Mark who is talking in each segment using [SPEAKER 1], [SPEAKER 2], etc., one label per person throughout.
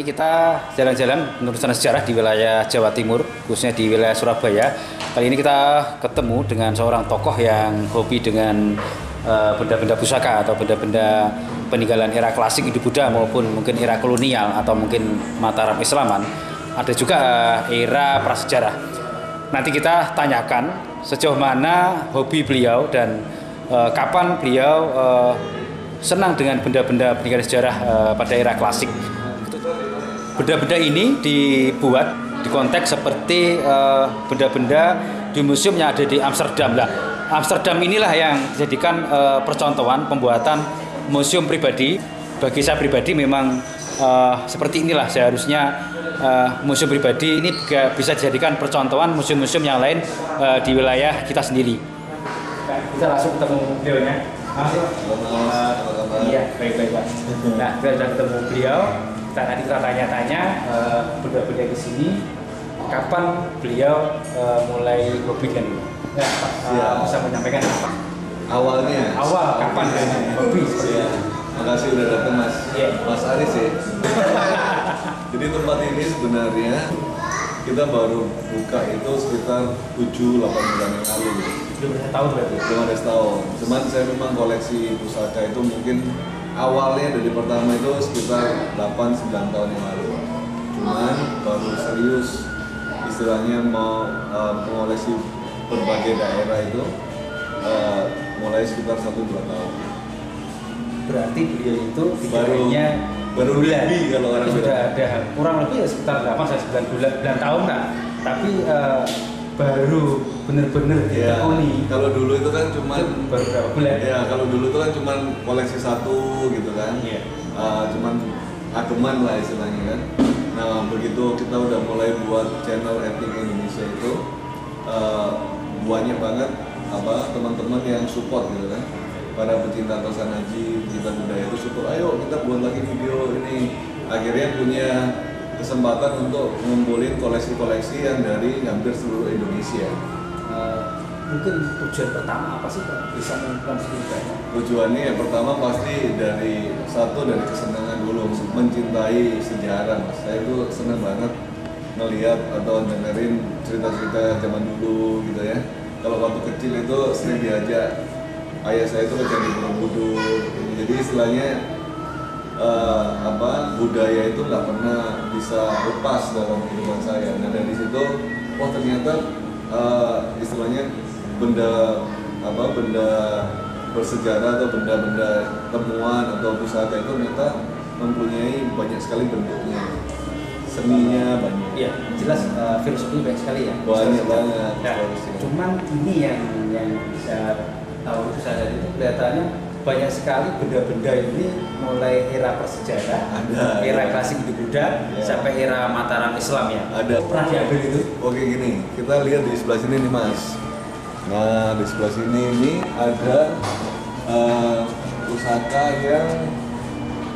[SPEAKER 1] kita jalan-jalan penelusuran sejarah di wilayah Jawa Timur, khususnya di wilayah Surabaya. Kali ini kita ketemu dengan seorang tokoh yang hobi dengan benda-benda pusaka atau benda-benda peninggalan era klasik Hindu Buddha maupun mungkin era kolonial atau mungkin Mataram Islaman. Ada juga era prasejarah. Nanti kita tanyakan sejauh mana hobi beliau dan kapan beliau senang dengan benda-benda peninggalan sejarah pada era klasik. Benda-benda ini dibuat di konteks seperti benda-benda di museum yang ada di Amsterdam. Lah, Amsterdam inilah yang dijadikan percontohan pembuatan museum pribadi. Bagi saya pribadi memang seperti inilah seharusnya museum pribadi ini bisa dijadikan percontohan museum-museum yang lain di wilayah kita sendiri. Kita langsung ketemu beliaunya. Iya, baik-baik Pak. Nah, kita sudah ketemu beliau. Nanti kita tanya-tanya benda-benda di sini. Kapan beliau mulai hobi dengan ini? Ya, Pak, bisa menyampaikan apa?
[SPEAKER 2] Awalnya.
[SPEAKER 1] Awal kapan hobi?
[SPEAKER 2] Ya. Makasih udah datang Mas.
[SPEAKER 1] Yeah.
[SPEAKER 2] Mas Aris ya. Jadi tempat ini sebenarnya kita baru buka itu sekitar 7-8 bulan yang lalu.
[SPEAKER 1] Belum ada setahun berarti?
[SPEAKER 2] Belum ada setahun. Cuman saya memang koleksi pusaka itu mungkin awalnya dari pertama itu sekitar 8-9 tahun yang lalu. Cuman baru serius istilahnya mau mengoleksi berbagai daerah itu mulai sekitar 1-2 tahun.
[SPEAKER 1] Berarti beliau itu
[SPEAKER 2] baru lebih kalau orang
[SPEAKER 1] sudah ada kurang lebih ya sekitar 8-9 tahun lah. Tapi baru benar-benar ditekuni.
[SPEAKER 2] Kalau dulu itu kan cuma
[SPEAKER 1] baru berapa bulan?
[SPEAKER 2] Ya, kalau dulu itu kan cuma koleksi satu gitu kan.
[SPEAKER 1] Iya.
[SPEAKER 2] Cuman ageman lah istilahnya kan. Nah, begitu kita udah mulai buat channel Etnik Indonesia itu banyak banget teman-teman yang support gitu kan. Para pecinta Tosanaji, pecinta budaya itu support, ayo kita buat lagi video ini. Akhirnya punya kesempatan untuk ngumpulin koleksi-koleksi yang dari hampir seluruh Indonesia.
[SPEAKER 1] Mungkin tujuan pertama apa sih Pak? Bisa mengumpulkan segitu?
[SPEAKER 2] Tujuannya yang pertama pasti dari kesenangan dulu, mencintai sejarah Mas. Saya itu senang banget melihat atau dengerin cerita-cerita zaman dulu gitu ya. Kalau waktu kecil itu sering diajak ayah saya itu ke Candi Borobudur. Jadi istilahnya budaya itu nggak pernah bisa lepas dalam kehidupan saya. Nah dari situ, ternyata istilahnya benda bersejarah atau benda-benda temuan atau pusaka itu ternyata mempunyai banyak sekali bentuknya, seninya banyak.
[SPEAKER 1] Iya, jelas filosofi banyak sekali ya.
[SPEAKER 2] Banyak banget.
[SPEAKER 1] Nah, cuman ini yang bisa tahu itu saya itu kelihatannya banyak sekali benda-benda ini mulai era prasejarah, era klasik Hindu Buddha sampai era Mataram Islam ya.
[SPEAKER 2] Ada.
[SPEAKER 1] Pernah diambil itu?
[SPEAKER 2] Oke gini, kita lihat di sebelah sini nih Mas. Nah di sebelah sini ini ada pusaka yang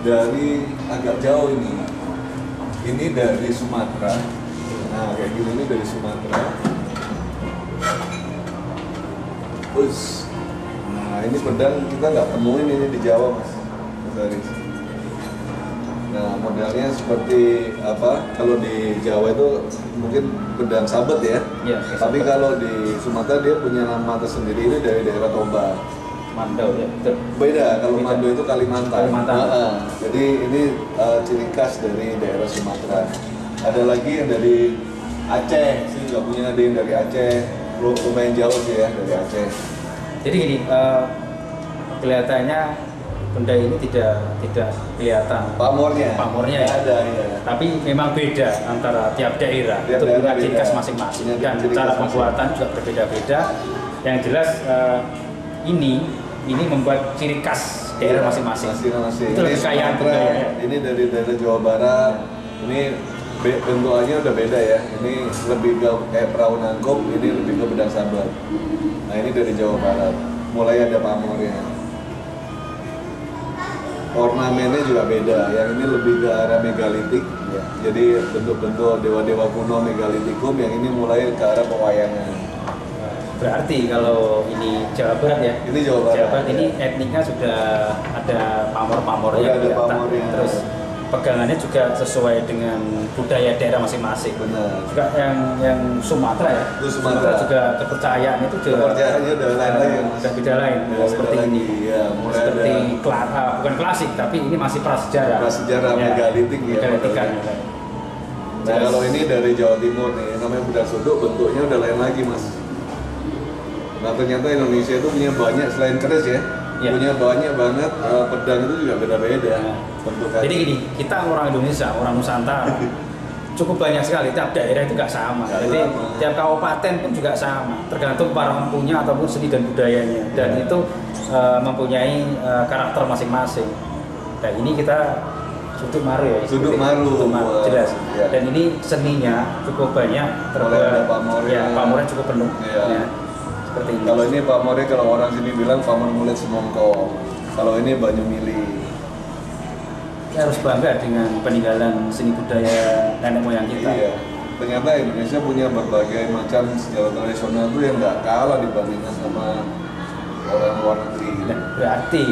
[SPEAKER 2] dari agak jauh ini. Ini dari Sumatera. Nah kayak gini ini dari Sumatera. Terus ini pedang kita nggak temuin ini di Jawa Mas Aris. Nah modelnya seperti kalau di Jawa itu mungkin pedang sabet ya. Tapi kalau di Sumatera dia punya nama tersendiri, ini dari daerah Toba.
[SPEAKER 1] Mandau ya.
[SPEAKER 2] Beda, kalau Mandau itu Kalimantan. Jadi ini ciri khas dari daerah Sumatera. Ada lagi yang dari Aceh, sih nggak punya, ada yang dari Aceh. Lumayan jauh sih ya dari Aceh.
[SPEAKER 1] Jadi gini, kelihatannya benda ini tidak kelihatan pamornya ya.
[SPEAKER 2] Ada ya.
[SPEAKER 1] Tapi memang beda antara tiap daerah. Itu punya ciri khas masing-masing dan cara pembuatan juga berbeda-beda. Yang jelas ini membuat ciri khas daerah masing-masing. Itu lebih kaya budaya.
[SPEAKER 2] Ini dari daerah Jawa Barat. Ini bentukannya udah beda ya. Ini lebih ke kayak perahu nangkep, ini lebih ke pedang sabar. Nah ini dari Jawa Barat, mulai ada pamornya. Ornamennya juga beda, yang ini lebih ke arah megalitik ya. Jadi bentuk-bentuk dewa-dewa kuno megalitikum, yang ini mulai ke arah pewayangan.
[SPEAKER 1] Berarti kalau ini Jawa Barat ya?
[SPEAKER 2] Ini Jawa Barat.
[SPEAKER 1] Jawa Barat ini etniknya sudah ada pamor-pamornya.
[SPEAKER 2] Ada pamornya.
[SPEAKER 1] Terus pegangannya juga sesuai dengan budaya daerah masing-masing.
[SPEAKER 2] Benar.
[SPEAKER 1] Juga yang Sumatera ya.
[SPEAKER 2] Itu Sumatera.
[SPEAKER 1] juga kepercayaan itu juga
[SPEAKER 2] Kepercayaannya udah lain lagi.
[SPEAKER 1] udah beda lain.
[SPEAKER 2] Ya,
[SPEAKER 1] seperti
[SPEAKER 2] beda
[SPEAKER 1] ini.
[SPEAKER 2] lagi, ya, mulai
[SPEAKER 1] Seperti
[SPEAKER 2] ada
[SPEAKER 1] bukan klasik tapi ini masih prasejarah.
[SPEAKER 2] prasejarah megalitik ya.
[SPEAKER 1] Megalitikan.
[SPEAKER 2] Nah kalau ini dari Jawa Timur nih, namanya bedak suduk, bentuknya udah lain lagi mas. Nah ternyata Indonesia itu punya banyak, selain keris ya, punya banyak banget pedang itu juga beda-beda bentukannya.
[SPEAKER 1] Jadi gini, kita orang Indonesia, orang Nusantara cukup banyak sekali, tiap daerah itu nggak sama. Jadi tiap kabupaten pun juga sama, tergantung para empunya ataupun seni dan budayanya. Dan itu mempunyai karakter masing-masing. Nah ini kita sudut maru ya.
[SPEAKER 2] Sudut maru,
[SPEAKER 1] jelas.
[SPEAKER 2] Ya.
[SPEAKER 1] Dan ini seninya cukup banyak,
[SPEAKER 2] Mulai ada pamornya.
[SPEAKER 1] Ya, pamornya cukup penuh.
[SPEAKER 2] Ya.
[SPEAKER 1] Ya, seperti ini.
[SPEAKER 2] Kalau ini pamornya, kalau orang sini bilang pamor mulut semongko. Kalau ini banyu mili.
[SPEAKER 1] Kita harus bangga dengan peninggalan seni budaya nenek moyang kita.
[SPEAKER 2] Iya. Ternyata Indonesia punya berbagai macam sejarah tradisional itu yang nggak kalah dibandingkan sama orang luar negeri.
[SPEAKER 1] Nah, berarti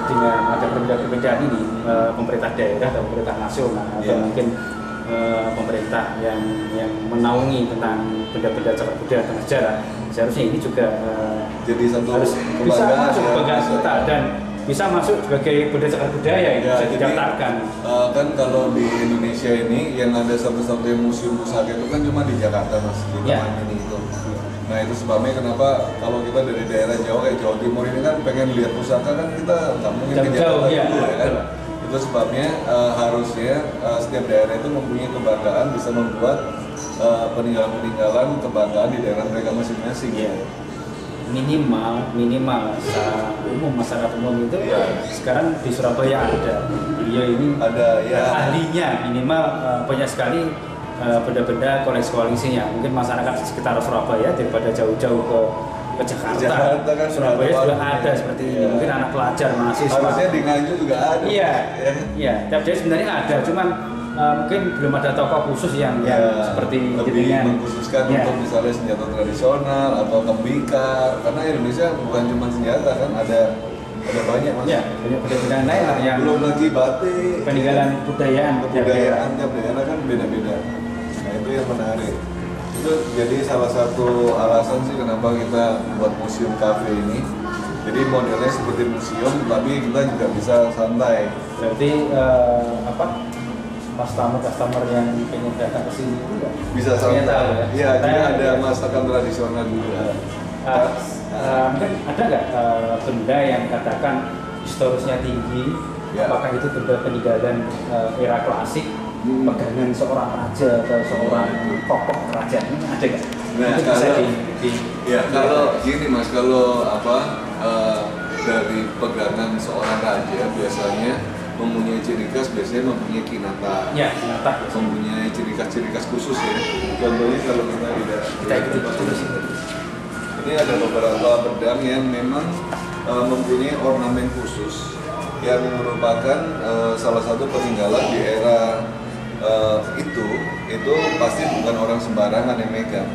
[SPEAKER 1] dengan ada perbedaan-perbedaan ini, pemerintah daerah atau pemerintah nasional atau mungkin pemerintah yang menaungi tentang benda-benda cagar budaya dan sejarah, seharusnya ini juga
[SPEAKER 2] jadi satu
[SPEAKER 1] harus bisa masuk kebanggaan kita dan bisa masuk sebagai benda cagar budaya yang bisa didaftarkan.
[SPEAKER 2] Kan kalau di Indonesia ini yang ada satu-satunya museum pusaka itu kan cuma di Jakarta mas, di Taman Mini itu. Nah itu sebabnya kenapa kalau kita dari daerah Jawa kayak Jawa Timur ini kan pengen lihat pusaka kan kita nggak mungkin ke Jakarta dulu ya kan. Itu sebabnya harusnya setiap daerah itu mempunyai kebanggaan bisa membuat peninggalan-peninggalan kebanggaan di daerah mereka masing-masing.
[SPEAKER 1] Ya. Minimal secara umum masyarakat umum itu sekarang di Surabaya ada. Beliau ini
[SPEAKER 2] ada ya
[SPEAKER 1] ahlinya minimal banyak sekali benda-benda koleksi-koleksinya. Mungkin masyarakat sekitar Surabaya daripada jauh-jauh ke Jakarta
[SPEAKER 2] kan
[SPEAKER 1] Surabaya juga ada seperti ini. Mungkin anak pelajar, mahasiswa.
[SPEAKER 2] Harusnya di Nganjuk juga ada.
[SPEAKER 1] Iya. Tiap daerah sebenarnya ada, cuman mungkin belum ada tokoh khusus yang seperti
[SPEAKER 2] lebih mengkhususkan untuk misalnya senjata tradisional atau tembikar, karena Indonesia bukan cuma senjata kan, ada banyak mas.
[SPEAKER 1] Ya, banyak benda-benda lain lah yang
[SPEAKER 2] belum lagi batik,
[SPEAKER 1] peninggalan kebudayaan
[SPEAKER 2] tiap daerah kan beda-beda. Nah itu yang menarik. Itu jadi salah satu alasan sih kenapa kita buat museum cafe ini. Jadi modelnya seperti museum, tapi kita juga bisa santai.
[SPEAKER 1] Berarti customer yang pengen datang ke sini juga
[SPEAKER 2] bisa santai. Iya, jadi ada masakan tradisional juga.
[SPEAKER 1] Mungkin ada nggak benda yang katakan historisnya tinggi? Apakah itu benda peninggalan era klasik, pegangan seorang raja atau seorang tokoh kerajaan, ini ada nggak?
[SPEAKER 2] Nah, kalau gini mas, kalau dari pegangan seorang raja biasanya mempunyai ciri khas, biasanya mempunyai kinata.
[SPEAKER 1] Ya, kinata.
[SPEAKER 2] Mempunyai ciri khas khusus ya. Contohnya kalau kita
[SPEAKER 1] ikuti terus.
[SPEAKER 2] Ini ada beberapa pedang yang memang mempunyai ornamen khusus yang merupakan salah satu peninggalan di era itu pasti bukan orang sembarangan yang megang.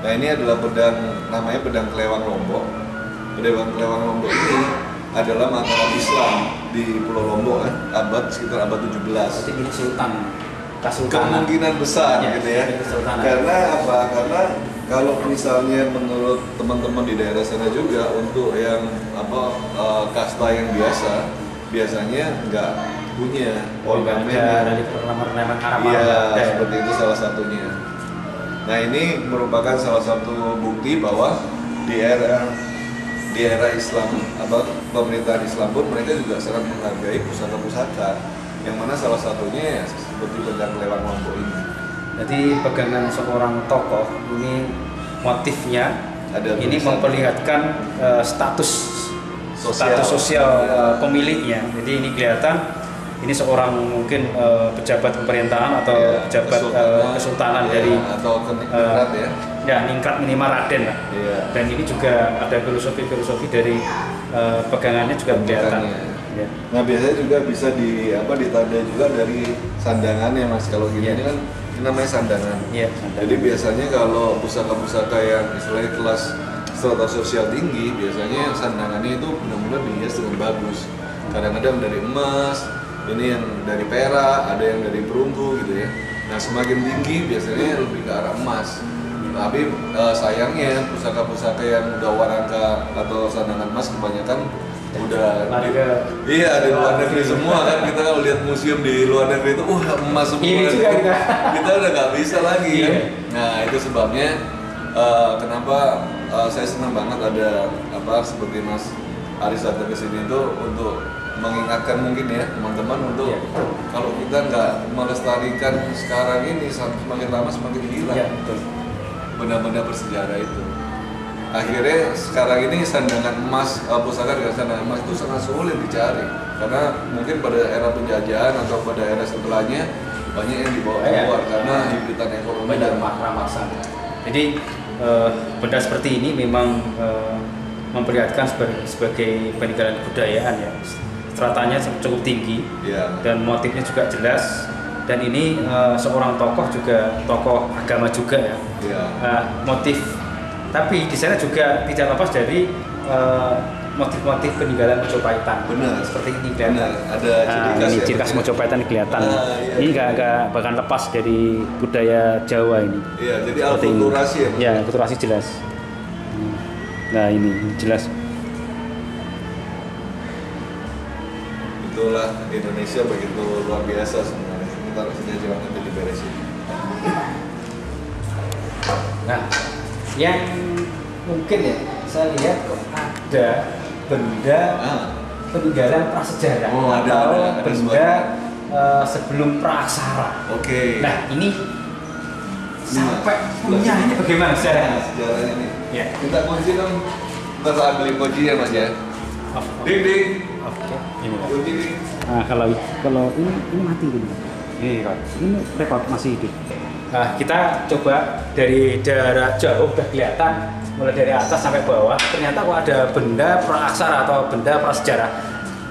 [SPEAKER 2] Nah ini adalah pedang, namanya pedang kelewang Lombok. Pedang kelewang Lombok ini adalah mataram Islam di Pulau Lombok kan, sekitar abad 17.
[SPEAKER 1] Berarti milik Sultan.
[SPEAKER 2] Kemungkinan besar gitu ya. Karena apa? Karena kalau misalnya menurut teman-teman di daerah sana juga untuk yang kasta yang biasanya nggak punya ornamen
[SPEAKER 1] dari ornamen Arab.
[SPEAKER 2] Iya, seperti itu salah satunya. Nah ini merupakan salah satu bukti bahwa di era Islam, pemerintahan Islam pun mereka juga sangat menghargai pusaka-pusaka, yang mana salah satunya ya seperti pedang kelewang Lombok ini.
[SPEAKER 1] Jadi pegangan seorang tokoh ini motifnya ini memperlihatkan status sosial pemiliknya. Jadi ini kelihatan ini seorang mungkin pejabat pemerintahan atau pejabat kesultanan dari
[SPEAKER 2] atau ningrat
[SPEAKER 1] ningrat minimal Raden lah.
[SPEAKER 2] Iya.
[SPEAKER 1] Dan ini juga ada filosofi dari pegangannya juga kelihatan. Ya.
[SPEAKER 2] Nah biasanya juga bisa ditandai juga dari sandangannya mas. Kalau gini ini kan ini namanya sandangan.
[SPEAKER 1] Iya.
[SPEAKER 2] Jadi biasanya kalau pusaka-pusaka yang istilahnya kelas strata sosial tinggi, biasanya sandangannya itu benar-benar dihias dengan bagus. Kadang-kadang dari emas, ini yang dari perak, ada yang dari perunggu gitu ya. Nah semakin tinggi biasanya lebih ke arah emas. Tapi sayangnya pusaka-pusaka yang udah warangka atau sandangan emas kebanyakan udah di luar negeri semua kan. Kita kalau lihat museum di luar negeri itu emas semua kita udah nggak bisa lagi kan. Nah itu sebabnya kenapa saya senang banget ada seperti Mas Aris datang ke sini itu untuk mengingatkan mungkin ya teman-teman untuk kalau kita nggak melestarikan sekarang ini semakin lama semakin hilang. Benda-benda bersejarah itu. Akhirnya sekarang ini sandangan emas, pusaka dengan sandangan emas itu sangat sulit dicari karena mungkin pada era penjajahan atau pada era setelahnya banyak yang dibawa keluar karena himpitan ekonomi dan
[SPEAKER 1] rampasan. Jadi benda seperti ini memang memperlihatkan sebagai peninggalan kebudayaan ya. Stratanya cukup tinggi dan motifnya juga jelas. Dan ini seorang tokoh agama juga ya. Motif, tapi di sana juga tidak lepas dari motif-motif peninggalan Majopahitan.
[SPEAKER 2] Benar.
[SPEAKER 1] Seperti ini kelihatan.
[SPEAKER 2] Ada
[SPEAKER 1] ciri khas Majopahitan kelihatan. Ini nggak bahkan lepas dari budaya Jawa ini.
[SPEAKER 2] Iya, jadi akulturasi ya.
[SPEAKER 1] Ya, akulturasi jelas. Nah ini jelas.
[SPEAKER 2] Itulah Indonesia begitu luar biasa sebenarnya. Taruh sini aja nanti diberesin.
[SPEAKER 1] Nah, yang mungkin ya saya lihat kok ada benda peninggalan prasejarah atau benda sebelum praksara.
[SPEAKER 2] Oke.
[SPEAKER 1] Nah ini sampai punya ini bagaimana
[SPEAKER 2] sejarahnya ini?
[SPEAKER 1] Ya.
[SPEAKER 2] Kita kunci dong. Kita ambil kunci ya Mas ya. Ding ding.
[SPEAKER 1] Oke. Ini
[SPEAKER 2] kunci ding.
[SPEAKER 1] Nah kalau ini mati gitu. Ini rekod masih hidup. Nah, kita coba dari daerah jauh udah kelihatan mulai dari atas sampai bawah. Ternyata kok ada benda praaksara atau benda prasejarah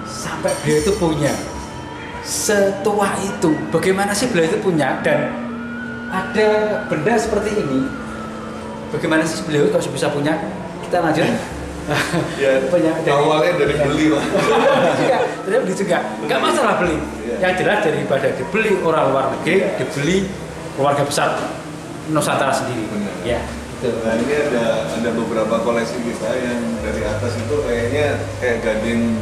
[SPEAKER 1] sampai beliau itu punya setua itu. Bagaimana sih beliau itu punya dan ada benda seperti ini? Bagaimana sih beliau kalau bisa punya? Kita lanjut.
[SPEAKER 2] Ya, awalnya dari beli Pak.
[SPEAKER 1] Ternyata beli juga. Nggak masalah beli. Yang jelas daripada dibeli orang luar negeri, dibeli keluarga besar Nusantara sendiri.
[SPEAKER 2] Benar.
[SPEAKER 1] Ya.
[SPEAKER 2] Nah ini ada beberapa koleksi kita yang dari atas itu kayaknya kayak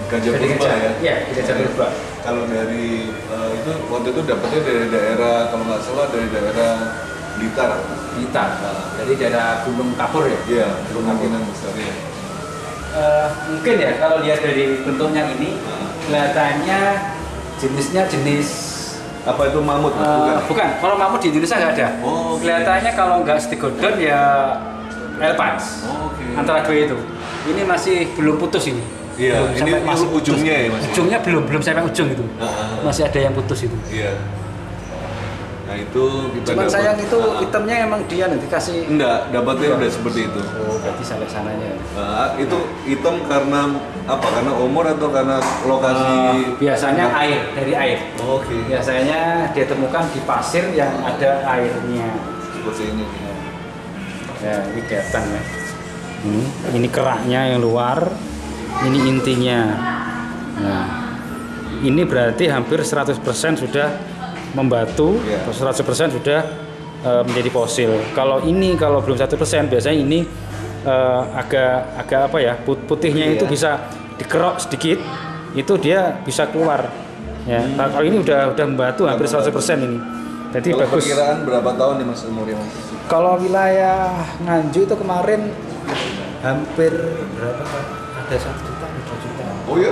[SPEAKER 2] gajah purba ya.
[SPEAKER 1] Iya, gajah purba.
[SPEAKER 2] Kalau dari itu waktu itu dapetnya dari daerah kalau nggak salah dari daerah Blitar.
[SPEAKER 1] Dari daerah Gunung Kapur ya.
[SPEAKER 2] Iya, kemungkinan besar ya.
[SPEAKER 1] Mungkin ya kalau lihat dari bentuknya ini kelihatannya jenisnya jenis
[SPEAKER 2] apa itu mamut?
[SPEAKER 1] Bukan. Kalau mamut di Indonesia nggak ada. Kelihatannya kalau nggak Stegodon ya Elpans. Antara dua itu. Ini masih belum putus ini.
[SPEAKER 2] Iya. Ini masih ujungnya ya Mas.
[SPEAKER 1] Ujungnya belum sampai ujung itu. Masih ada yang putus itu.
[SPEAKER 2] Iya. Nah itu kita
[SPEAKER 1] cuman sayang itu itemnya emang dia nanti kasih.
[SPEAKER 2] Enggak, dapatnya udah seperti itu.
[SPEAKER 1] Oh, berarti sampai sananya.
[SPEAKER 2] Itu hitam karena apa? Karena umur atau karena lokasi?
[SPEAKER 1] Biasanya dari air.
[SPEAKER 2] Oke.
[SPEAKER 1] Biasanya dia temukan di pasir yang ada airnya.
[SPEAKER 2] Seperti ini.
[SPEAKER 1] Ya, ini kelihatan ya. Ini keraknya yang luar, ini intinya. Nah, ini berarti hampir 100% sudah membatu, 100% sudah menjadi fosil. Kalau belum 100%, biasanya ini agak apa ya, putihnya itu bisa dikerok sedikit, itu dia bisa keluar. Ya, kalau ini udah membatu hampir 100% ini. Jadi
[SPEAKER 2] kalau
[SPEAKER 1] bagus.
[SPEAKER 2] Perkiraan berapa tahun nih Mas umurnya Mas?
[SPEAKER 1] Kalau wilayah Nganjuk itu kemarin hampir berapa Pak? Ada 1 juta, 2 juta.
[SPEAKER 2] Oh iya.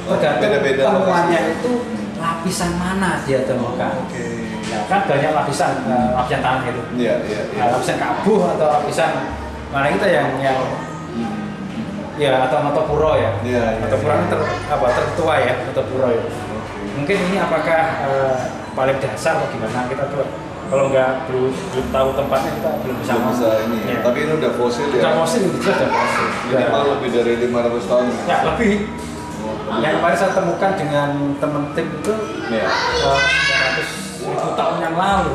[SPEAKER 1] Tergantung
[SPEAKER 2] beda-beda
[SPEAKER 1] temuannya itu lapisan mana dia temukan. Nah, kan banyak lapisan tanah itu. Lapisan kabuh atau lapisan mana kita yang ya atau Notopuro ya. Notopuro ini tertua ya, Notopuro ya. Mungkin ini apakah paling dasar atau gimana kita tuh kalau nggak belum tahu tempatnya kita belum bisa
[SPEAKER 2] ini. Ya. Tapi ini udah fosil ya.
[SPEAKER 1] Udah fosil itu sudah fosil.
[SPEAKER 2] Minimal lebih dari 500 tahun.
[SPEAKER 1] Ya lebih. Yang kemarin saya temukan dengan teman tim itu 300.000 tahun yang lalu.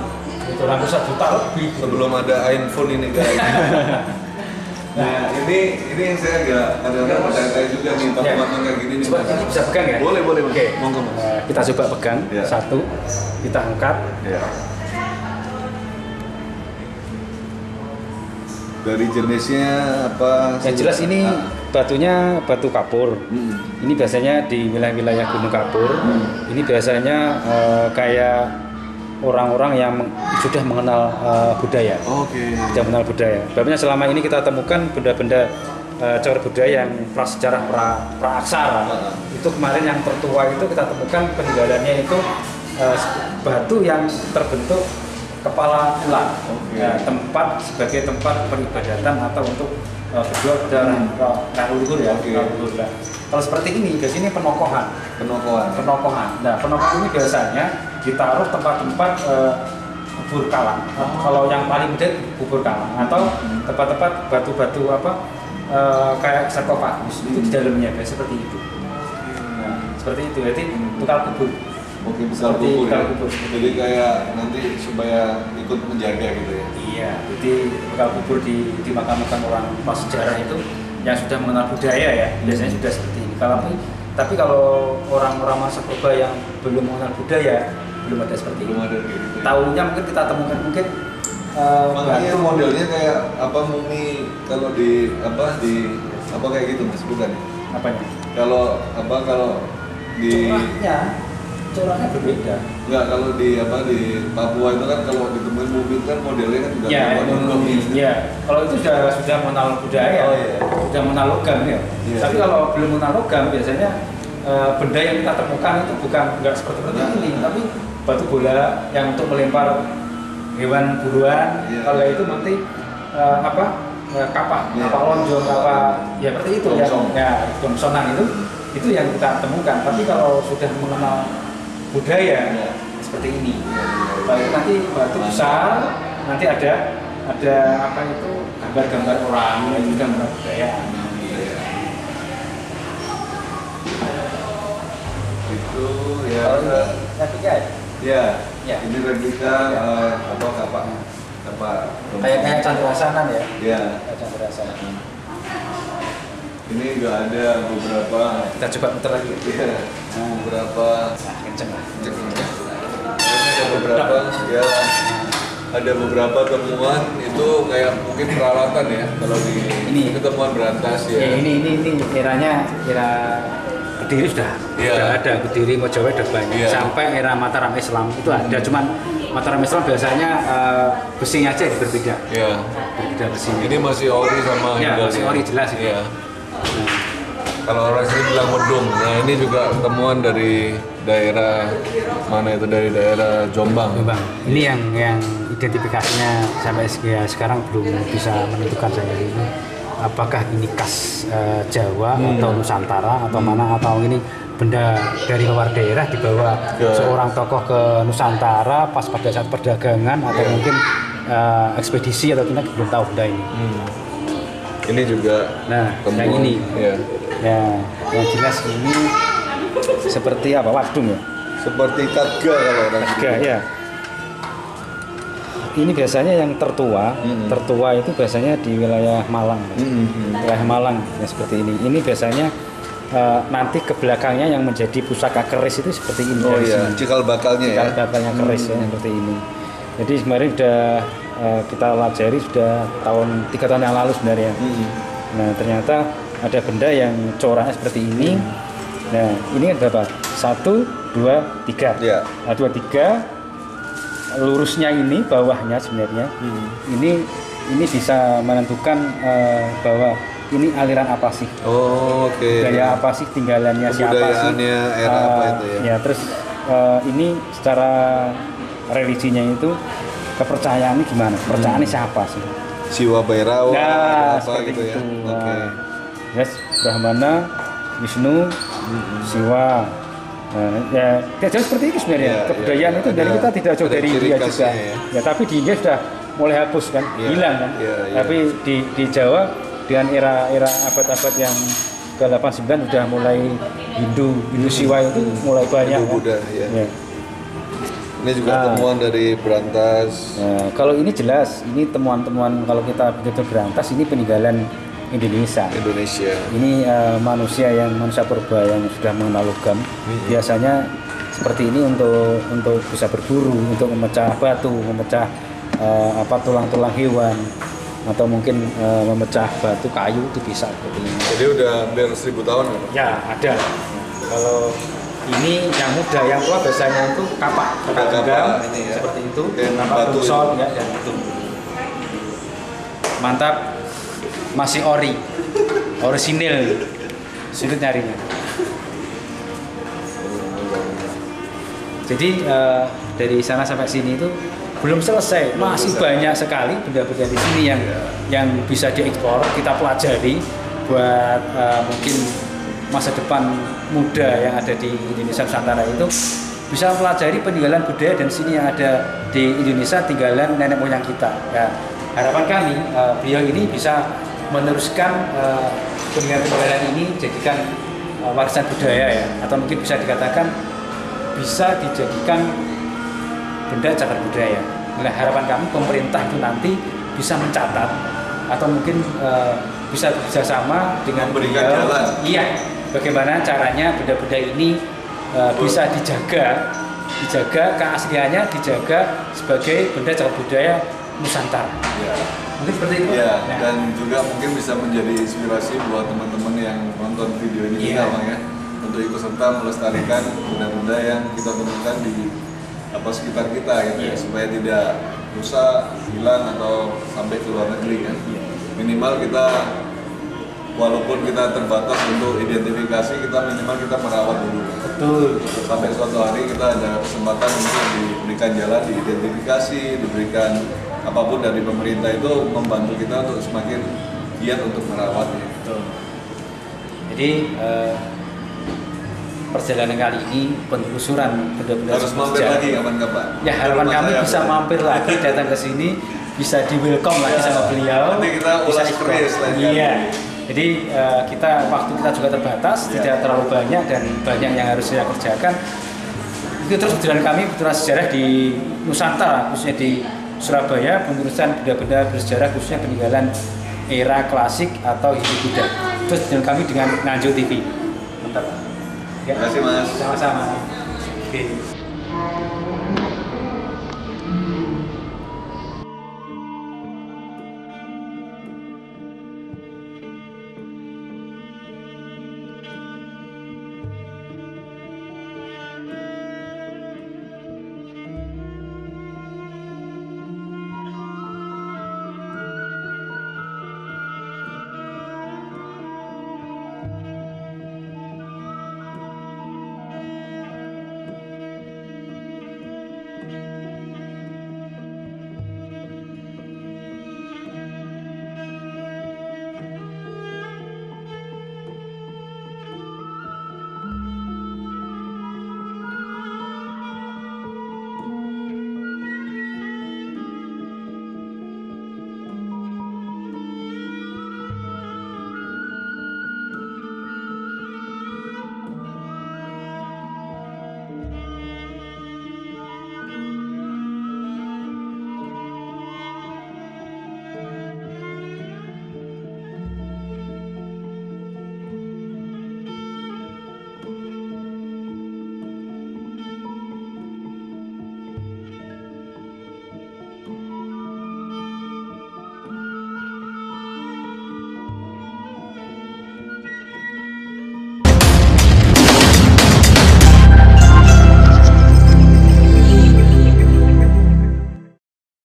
[SPEAKER 1] Itu ratusan juta lebih.
[SPEAKER 2] Sebelum ada iPhone ini guys. Nah, ini yang saya agak kadang-kadang bertanya juga nih, patung-patung kayak gini nih.
[SPEAKER 1] Coba ini bisa pegang ya?
[SPEAKER 2] Boleh.
[SPEAKER 1] Oke.
[SPEAKER 2] Monggo, Mas.
[SPEAKER 1] Kita coba pegang
[SPEAKER 2] Ya.
[SPEAKER 1] satu, kita angkat.
[SPEAKER 2] Ya. Dari jenisnya apa?
[SPEAKER 1] Yang jelas ini batunya batu kapur. Ini biasanya di wilayah-wilayah Gunung Kapur. Ini biasanya kayak orang-orang yang sudah mengenal budaya.
[SPEAKER 2] Oke.
[SPEAKER 1] Sudah mengenal budaya. Sebabnya selama ini kita temukan benda-benda cagar budaya yang prasejarah, praaksara. Itu kemarin yang tertua itu kita temukan peninggalannya itu batu yang terbentuk kepala ular. Tempat sebagai tempat peribadatan atau untuk berdoa kepada leluhur ya. Leluhur. Kalau seperti ini biasanya penokohan. Nah, penokohan ini biasanya ditaruh tempat-tempat kubur kalang. Kalau yang paling mudah kubur kalang atau tempat-tempat batu-batu kayak sarkofagus itu di dalamnya kayak seperti itu. Nah, seperti itu. Jadi tukar kubur.
[SPEAKER 2] Oke, bisa kubur ya. Jadi kayak nanti supaya ikut menjaga gitu ya.
[SPEAKER 1] Iya, jadi tukar kubur di makam-makam orang prasejarah itu yang sudah mengenal budaya ya, biasanya sudah seperti ini. Tapi kalau orang-orang masa purba yang belum mengenal budaya, belum ada seperti ini.
[SPEAKER 2] Belum ada kayak gitu.
[SPEAKER 1] Tahunya mungkin kita temukan
[SPEAKER 2] makanya modelnya kayak mumi kalau di kayak gitu Mas, bukan?
[SPEAKER 1] Apanya?
[SPEAKER 2] Kalau di
[SPEAKER 1] Coraknya berbeda.
[SPEAKER 2] Enggak, kalau di Papua itu kan kalau ditemuin mumi kan modelnya kan udah logam.
[SPEAKER 1] Iya. Kalau itu sudah mengenal budaya.
[SPEAKER 2] Oh, iya.
[SPEAKER 1] Sudah mengenal logam ya.
[SPEAKER 2] Iya.
[SPEAKER 1] Tapi kalau belum mengenal logam biasanya benda yang kita temukan itu bukan seperti ini, tapi batu bola yang untuk melempar hewan buruan.
[SPEAKER 2] Iya.
[SPEAKER 1] Kalau itu nanti kapak lonjong, ya seperti itu ya gongsonan itu yang kita temukan. Tapi kalau sudah mengenal budaya seperti ini, lalu nanti batu besar, nanti ada gambar-gambar orang yang juga gambar budaya.
[SPEAKER 2] Itu ya.
[SPEAKER 1] Replika ya?
[SPEAKER 2] Ya. Ini replika kapak
[SPEAKER 1] Kayak Candrasanan ya?
[SPEAKER 2] Ya.
[SPEAKER 1] Kayak Candrasanan.
[SPEAKER 2] Ini juga ada beberapa.
[SPEAKER 1] Kita coba putar lagi.
[SPEAKER 2] Iya. Beberapa.
[SPEAKER 1] Nah, kenceng lah.
[SPEAKER 2] Ada beberapa temuan itu kayak mungkin peralatan ya kalau di
[SPEAKER 1] Ini
[SPEAKER 2] temuan berantas ya.
[SPEAKER 1] Ini era Kediri sudah ada, Kediri Mojawe sudah banyak. Sampai era Mataram Islam itu ada, cuman Mataram Islam biasanya besinya aja yang berbeda.
[SPEAKER 2] Iya.
[SPEAKER 1] Berbeda besinya.
[SPEAKER 2] Ini masih ori sama
[SPEAKER 1] masih ori jelas itu.
[SPEAKER 2] Iya. Kalau orang sini bilang medung. Nah, ini juga temuan dari daerah mana itu, dari daerah Jombang.
[SPEAKER 1] Ini yang identifikasinya sampai sekarang belum bisa menentukan saya ini apakah ini khas Jawa atau Nusantara atau mana, atau ini benda dari luar daerah dibawa seorang tokoh ke Nusantara pas pada saat perdagangan atau mungkin ekspedisi atau tidak, belum tahu benda ini.
[SPEAKER 2] Ini juga
[SPEAKER 1] temuan, yang ini. Ya, yang jelas ini seperti wadung ya? Seperti
[SPEAKER 2] Katga kalau orang
[SPEAKER 1] Katga ya. Ini biasanya yang tertua itu biasanya di wilayah Malang. Wilayah Malang ya, seperti ini. Ini biasanya nanti ke belakangnya yang menjadi pusaka keris itu seperti ini.
[SPEAKER 2] Oh iya, cikal bakalnya ya.
[SPEAKER 1] Cikal bakalnya keris ya, seperti ini. Jadi kemarin sudah kita pelajari sudah 3 tahun yang lalu sebenarnya. Nah, ternyata ada benda yang coraknya seperti ini. Nah, ini berapa? 1, 2, 3.
[SPEAKER 2] Ya.
[SPEAKER 1] Nah, 2, 3 lurusnya ini, bawahnya sebenarnya. Ini bisa menentukan bahwa ini aliran apa sih?
[SPEAKER 2] Oh, oke.
[SPEAKER 1] Gaya apa sih, tinggalannya siapa sih?
[SPEAKER 2] Kebudayaannya era apa itu ya?
[SPEAKER 1] Ya, terus ini secara religinya itu kepercayaannya gimana? Kepercayaannya siapa sih?
[SPEAKER 2] Siwa Bairawa apa gitu
[SPEAKER 1] itu.
[SPEAKER 2] ya? Oke.
[SPEAKER 1] Yes, Brahmana, Wisnu, Siwa. Ya jauh seperti itu sebenarnya. Kebudayaan itu dari kita tidak jauh dari India juga. Ya, tapi di India sudah mulai hapus kan, hilang kan. Tapi di Jawa dengan era abad-abad yang ke-8-9 sudah mulai Hindu Siwa itu mulai banyak.
[SPEAKER 2] Hindu Buddha,
[SPEAKER 1] ya.
[SPEAKER 2] Ini juga temuan dari Brantas.
[SPEAKER 1] Kalau ini jelas, ini temuan-temuan kalau kita betul berantas ini peninggalan Indonesia. Ini manusia purba yang sudah mengenal logam. Biasanya seperti ini untuk bisa berburu, untuk memecah batu, memecah tulang-tulang hewan, atau mungkin memecah batu kayu itu bisa.
[SPEAKER 2] Jadi udah hampir 1000 tahun kan?
[SPEAKER 1] Ya ada. Kalau ini yang muda, yang tua biasanya itu kapak genggam ya. Seperti itu, kapak tusol ya, dan itu. Mantap, masih orisinil, sulit nyarinya. Jadi dari sana sampai sini itu belum selesai, masih banyak sekali benda-benda di sini yang bisa dieksplor, kita pelajari buat mungkin masa depan muda yang ada di Indonesia Nusantara itu bisa mempelajari peninggalan budaya dan sini yang ada di Indonesia, tinggalan nenek moyang kita. Ya, harapan kami beliau ini bisa meneruskan peninggalan ini jadikan warisan budaya ya, atau mungkin bisa dikatakan bisa dijadikan benda cagar budaya. Nah, harapan kami pemerintah itu nanti bisa mencatat atau mungkin bisa bekerjasama dengan
[SPEAKER 2] memberikan jalan.
[SPEAKER 1] Iya, bagaimana caranya benda-benda ini bisa dijaga keasliannya, dijaga sebagai benda cagar budaya Nusantara.
[SPEAKER 2] Ya.
[SPEAKER 1] Mungkin seperti itu.
[SPEAKER 2] Ya, ya. Dan juga mungkin bisa menjadi inspirasi buat teman-teman yang nonton video ini juga, Bang, ya, untuk ikut serta melestarikan benda-benda yang kita temukan di sekitar kita gitu ya, supaya tidak rusak, hilang atau sampai ke luar negeri kan. Minimal kita, walaupun kita terbatas untuk identifikasi, kita minimal kita merawat dulu.
[SPEAKER 1] Betul.
[SPEAKER 2] Sampai suatu hari kita ada kesempatan untuk diberikan jalan, diidentifikasi, diberikan apapun dari pemerintah itu membantu kita untuk semakin giat untuk merawatnya.
[SPEAKER 1] Betul. Jadi perjalanan kali ini penelusuran benda-benda
[SPEAKER 2] harus mampir lagi kapan-kapan.
[SPEAKER 1] Ya, harapan kami bisa mampir lagi, datang ke sini, bisa di welcome lagi sama beliau.
[SPEAKER 2] Nanti kita ulas terus lagi.
[SPEAKER 1] Iya. Jadi waktu kita juga terbatas, tidak terlalu banyak dan banyak yang harus saya kerjakan. Itu terus perjalanan kami perjalanan sejarah di Nusantara, khususnya di Surabaya, penelusuran benda-benda bersejarah khususnya peninggalan era klasik atau Hindu-Buddha. Terus dengan kami dengan Nganjuk TV. Mantap.
[SPEAKER 2] Terima kasih, Mas.
[SPEAKER 1] Sama-sama. Oke.